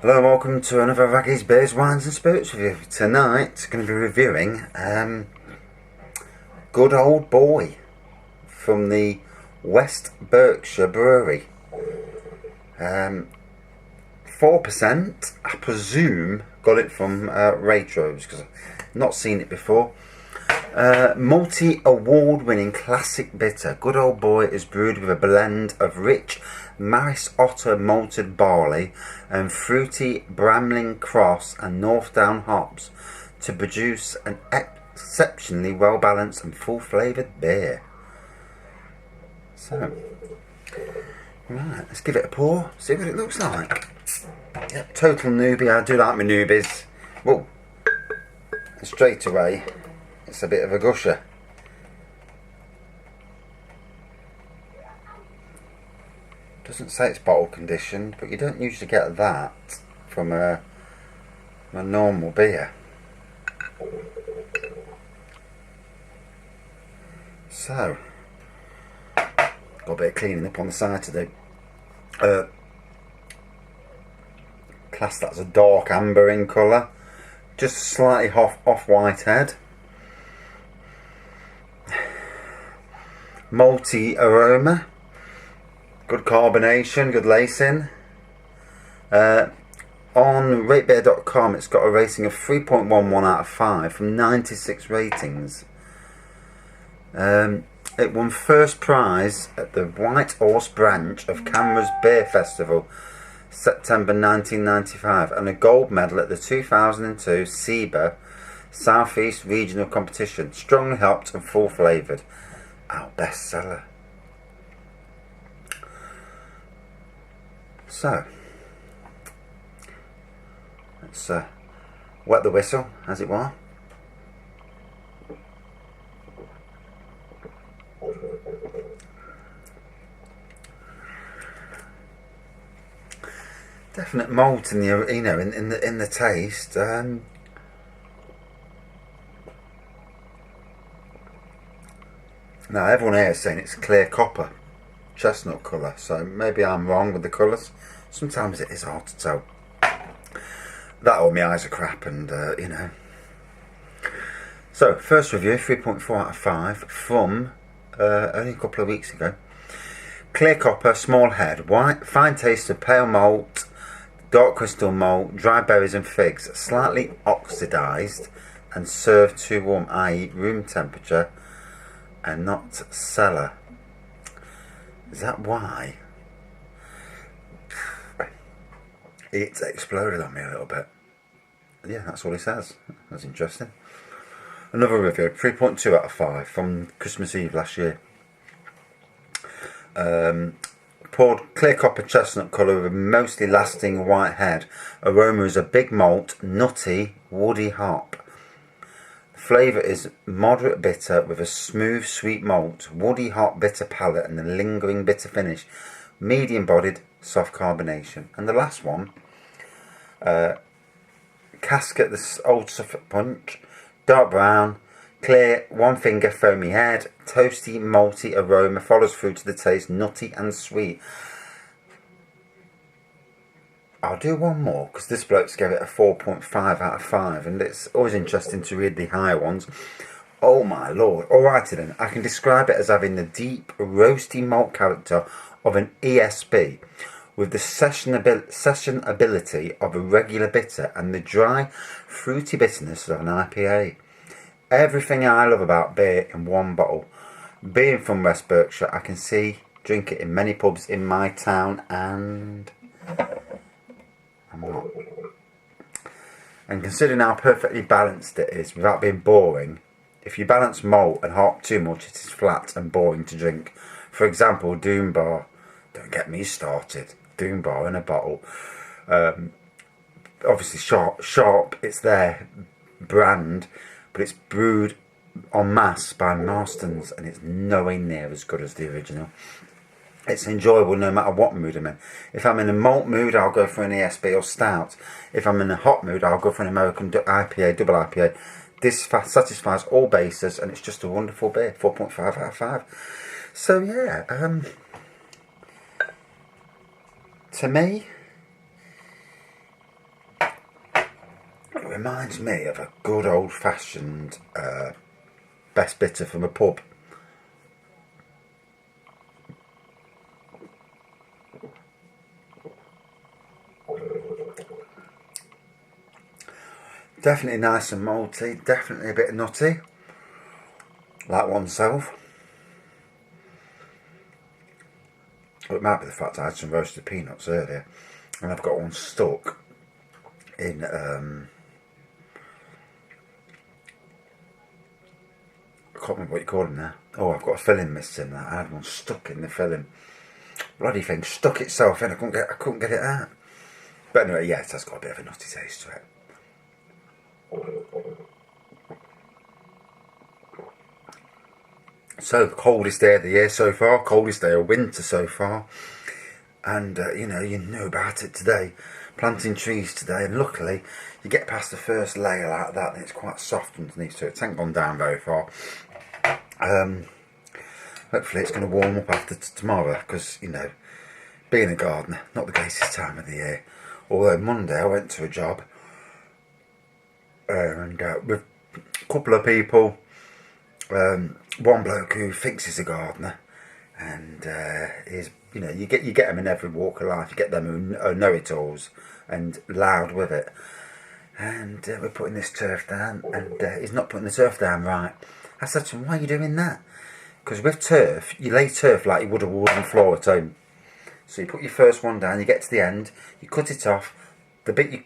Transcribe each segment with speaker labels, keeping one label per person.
Speaker 1: Hello and welcome to another Raggy's Beers, Wines and Spirits review. Tonight, going to be reviewing Good Old Boy from the West Berkshire Brewery. 4%, I presume, got it from Waitrose because I've not seen it before. Multi-award-winning classic bitter. Good Old Boy is brewed with a blend of rich Maris Otter malted barley and fruity Bramling Cross and Northdown hops to produce an exceptionally well-balanced and full-flavoured beer. So, right, let's give it a pour, see what it looks like. Yep, total newbie. I do like my newbies. Whoa, and straight away it's a bit of a gusher. Doesn't say it's bottle conditioned, but you don't usually get that from a normal beer. So, got a bit of cleaning up on the side to do. Class that as a dark amber in colour, just slightly off-white head. Malty aroma, good carbonation, good lacing. On ratebeer.com it's got a rating of 3.11 out of 5 from 96 ratings. It won first prize at the White Horse branch of Canberra's Beer Festival, September 1995, and a gold medal at the 2002 SEBA Southeast Regional Competition. Strongly hopped and full flavoured. Our bestseller. So, let's wet the whistle, as it were. Definite malt in the in the taste. Now everyone here is saying it's clear copper, chestnut colour, so maybe I'm wrong with the colours. Sometimes it is hard to tell. That or my eyes are crap, and you know. So first review, 3.4 out of 5 from only a couple of weeks ago. Clear copper, small head, white, fine taste of pale malt, dark crystal malt, dry berries and figs, slightly oxidised and served too warm, i.e. room temperature and not cellar. Is that why? It exploded on me a little bit. Yeah, that's what it says. That's interesting. Another review, 3.2 out of 5 from Christmas Eve last year. Poured clear copper chestnut colour with a mostly lasting white head. Aroma is a big malt, nutty, woody hop. Flavour is moderate bitter with a smooth sweet malt, woody hop bitter palate and a lingering bitter finish. Medium bodied, soft carbonation. And the last one, Casket, the Old Suffolk Punch, dark brown, clear, one finger foamy head, toasty malty aroma follows through to the taste, nutty and sweet. I'll do one more because this bloke's gave it a 4.5 out of 5, and it's always interesting to read the higher ones. Oh my lord. Alrighty then, I can describe it as having the deep roasty malt character of an ESB with the session ability of a regular bitter and the dry fruity bitterness of an IPA. Everything I love about beer in one bottle. Being from West Berkshire, I can drink it in many pubs in my town, and I'm not. And considering how perfectly balanced it is without being boring, if you balance malt and hop too much, it is flat and boring to drink. For example, Doom Bar. Don't get me started. Doom Bar in a bottle. Obviously sharp, it's their brand, but it's brewed en masse by Marston's, and it's nowhere near as good as the original. It's enjoyable no matter what mood I'm in. If I'm in a malt mood, I'll go for an ESB or stout. If I'm in a hot mood, I'll go for an American IPA, double IPA. This satisfies all bases, and it's just a wonderful beer. 4.5 out of 5. So yeah, to me, reminds me of a good old-fashioned best bitter from a pub. Definitely nice and malty, definitely a bit nutty, like oneself. Well, it might be the fact I had some roasted peanuts earlier, and I've got one stuck in I can't remember what you call them now. Oh, I've got a filling missing. I had one stuck in the filling. Bloody thing stuck itself in. I couldn't get it out. But anyway, yeah, it has got a bit of a nutty taste to it. So, the coldest day of the year so far, coldest day of winter so far. And, you know about it today. Planting trees today, and luckily, you get past the first layer like that, and it's quite soft underneath, so it hasn't gone down very far. Hopefully it's going to warm up after tomorrow, because, being a gardener, not the greatest time of the year. Although Monday I went to a job, and with a couple of people, one bloke who thinks he's a gardener, and is, you get them in every walk of life. You get them who are know-it-alls and loud with it. And we're putting this turf down, and he's not putting the turf down right. I said to him, why are you doing that? Because with turf, you lay turf like you would a wooden floor at home. So you put your first one down, you get to the end, you cut it off. The bit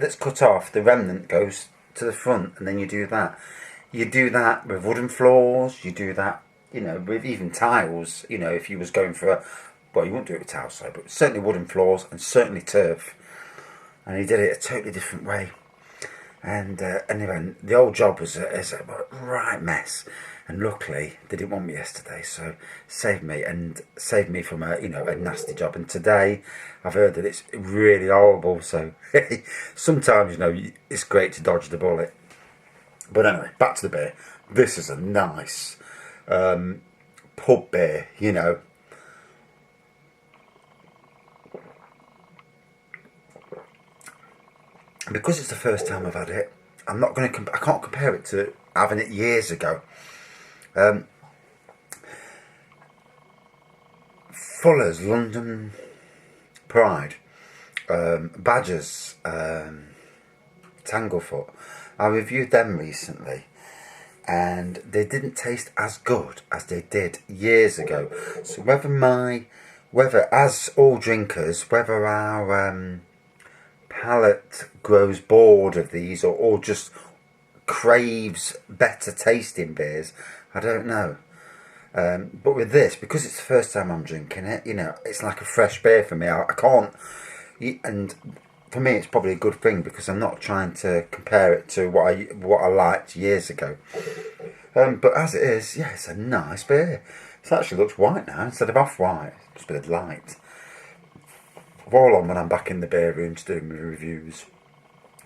Speaker 1: that's cut off, the remnant goes to the front, and then you do that. You do that with wooden floors. You do that, with even tiles. If you was going for you wouldn't do it with tiles, sorry, but certainly wooden floors and certainly turf. And he did it a totally different way. And anyway, the old job was a right mess. And luckily, they didn't want me yesterday, so saved me from a nasty job. And today, I've heard that it's really horrible. So sometimes, it's great to dodge the bullet. But anyway, back to the beer. This is a nice pub beer, Because it's the first time I've had it, I'm not going to. I can't compare it to having it years ago. Fuller's London Pride, Badgers, Tanglefoot. I reviewed them recently, and they didn't taste as good as they did years ago. So whether as all drinkers, whether our palate grows bored of these or just craves better tasting beers, I don't know. But with this, because it's the first time I'm drinking it, it's like a fresh beer for me. I can't, and for me it's probably a good thing because I'm not trying to compare it to what I liked years ago. But as it is, yeah, it's a nice beer. It actually looks white now instead of off-white. It's a bit of light. Roll on when I'm back in the beer room doing my reviews.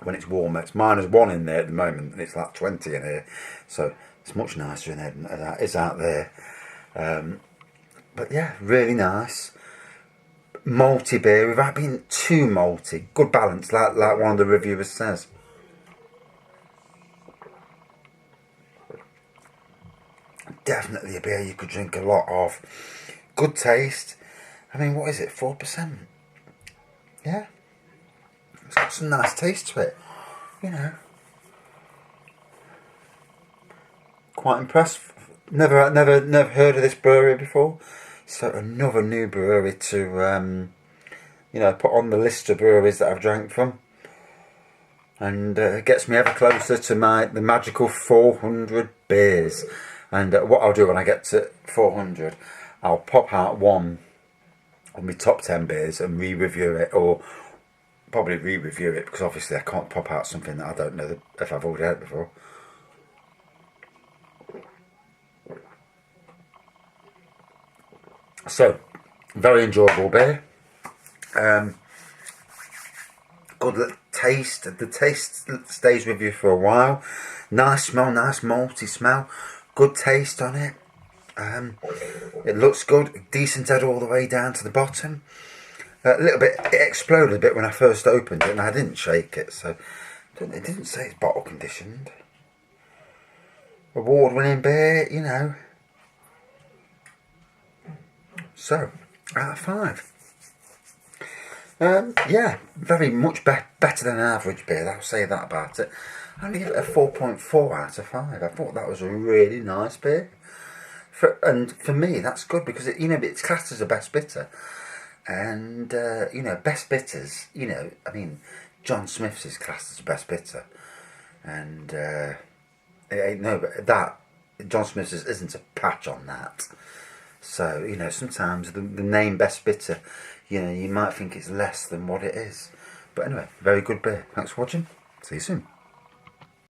Speaker 1: When it's warmer, it's -1 in there at the moment, and it's like 20 in here. So it's much nicer in here than it is out there. But yeah, really nice. Malty beer without being too malty. Good balance, like one of the reviewers says. Definitely a beer you could drink a lot of. Good taste. I mean, what is it? 4%. Yeah. It's got some nice taste to it. Quite impressed. Never heard of this brewery before. So another new brewery to put on the list of breweries that I've drank from. And it gets me ever closer to the magical 400 beers. And what I'll do when I get to 400, I'll pop out one of my top 10 beers and re-review it, or probably re-review it, because obviously I can't pop out something that I don't know if I've already had before. So, very enjoyable beer. Good taste. The taste stays with you for a while. Nice smell, nice malty smell. Good taste on it. It looks good. Decent head all the way down to the bottom. A little bit. It exploded a bit when I first opened it, and I didn't shake it, so It didn't say it's bottle conditioned. Award-winning beer, you know. So, out of 5. Yeah, very much better than an average beer. I'll say that about it. I'll give it a 4.4 out of 5. I thought that was a really nice beer. And for me, that's good because it's classed as a best bitter. And best bitters. John Smith's is classed as a best bitter, and but that John Smith's isn't a patch on that. So sometimes the name best bitter, you might think it's less than what it is. But anyway, very good beer. Thanks for watching. See you soon.